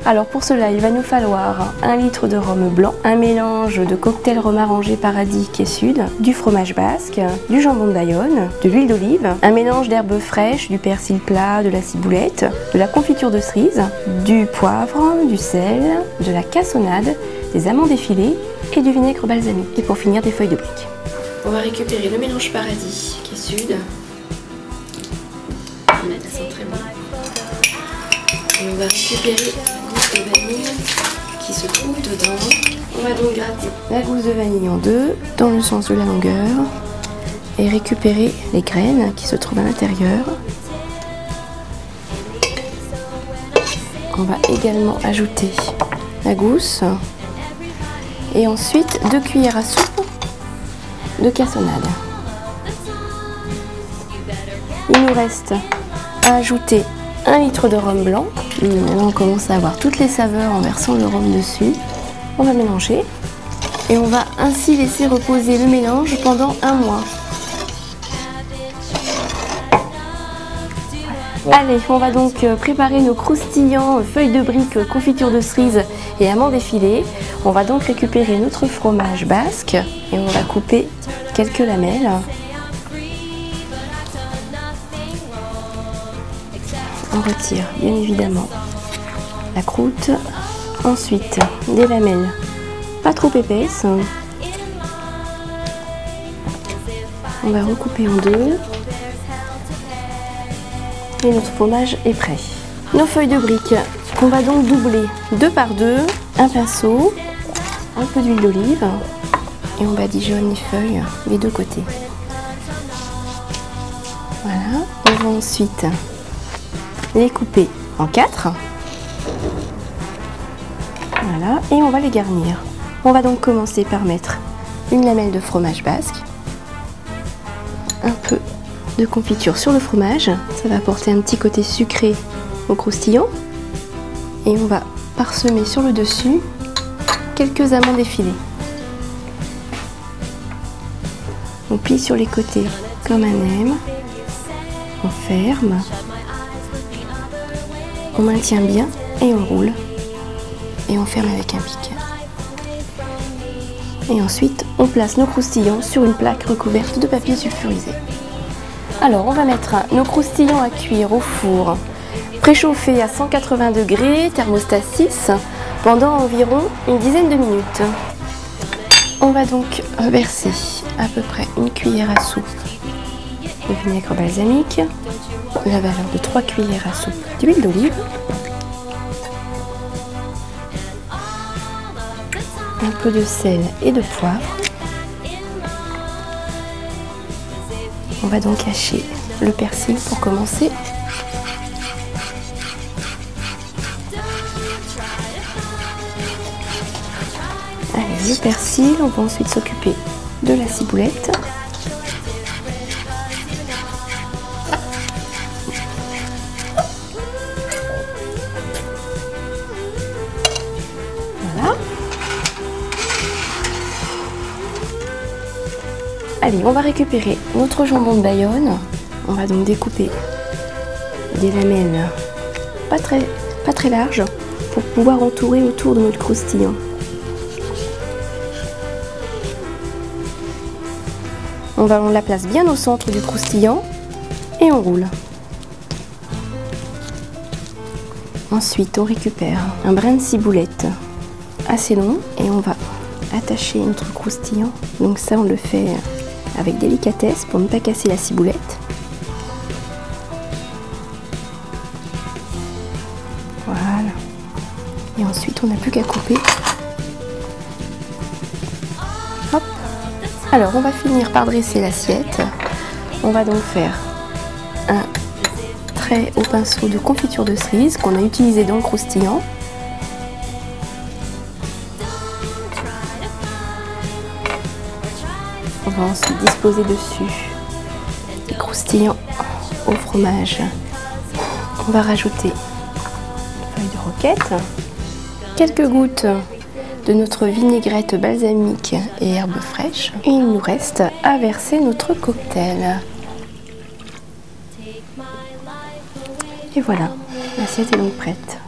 Alors pour cela, il va nous falloir 1 litre de rhum blanc, un mélange de cocktail rhum arrangé Paradis Quai Sud, du fromage basque, du jambon de Bayonne, de l'huile d'olive, un mélange d'herbes fraîches, du persil plat, de la ciboulette, de la confiture de cerise, du poivre, du sel, de la cassonade, des amandes effilées et du vinaigre balsamique. Et pour finir, des feuilles de brique. On va récupérer le mélange Paradis Quai Sud. Ça sent très bon. Et on va récupérer de vanille qui se trouve dedans. On va donc gratter la gousse de vanille en deux dans le sens de la longueur et récupérer les graines qui se trouvent à l'intérieur. On va également ajouter la gousse et ensuite 2 cuillères à soupe de cassonade. Il nous reste à ajouter 1 litre de rhum blanc. Maintenant on commence à avoir toutes les saveurs en versant le rhum dessus. On va mélanger et on va ainsi laisser reposer le mélange pendant 1 mois. Allez, on va donc préparer nos croustillants feuilles de brique, confiture de cerise et amandes effilées. On va donc récupérer notre fromage basque et on va couper quelques lamelles. On retire bien évidemment la croûte. Ensuite, des lamelles pas trop épaisses. On va recouper en deux. Et notre fromage est prêt. Nos feuilles de brique qu'on va donc doubler 2 par 2. Un pinceau, un peu d'huile d'olive et on badigeonne les feuilles des deux côtés. Voilà. On va ensuite les couper en 4. Voilà, et on va les garnir. On va donc commencer par mettre une lamelle de fromage basque, un peu de confiture sur le fromage, ça va apporter un petit côté sucré au croustillant, et on va parsemer sur le dessus quelques amandes effilées. On plie sur les côtés comme un M, on ferme. On maintient bien et on roule et on ferme avec un pic. Et ensuite on place nos croustillants sur une plaque recouverte de papier sulfurisé. Alors on va mettre nos croustillants à cuire au four préchauffé à 180 degrés, thermostat 6 pendant environ une dizaine de minutes. On va donc verser à peu près une cuillère à soupe de vinaigre balsamique, la valeur de 3 cuillères à soupe d'huile d'olive, un peu de sel et de poivre. On va donc hacher le persil pour commencer. Allez, le persil, on va ensuite s'occuper de la ciboulette. Allez, on va récupérer notre jambon de Bayonne. On va donc découper des lamelles pas très larges pour pouvoir entourer autour de notre croustillant. On la place bien au centre du croustillant et on roule. Ensuite, on récupère un brin de ciboulette assez long et on va attacher notre croustillant. Donc ça, on le fait avec délicatesse pour ne pas casser la ciboulette. Voilà. Et ensuite, on n'a plus qu'à couper. Hop. Alors, on va finir par dresser l'assiette. On va donc faire un trait au pinceau de confiture de cerise qu'on a utilisé dans le croustillant. On va ensuite disposer dessus les croustillants au fromage. On va rajouter une feuille de roquette, quelques gouttes de notre vinaigrette balsamique et herbes fraîches. Et il nous reste à verser notre cocktail. Et voilà, l'assiette est donc prête.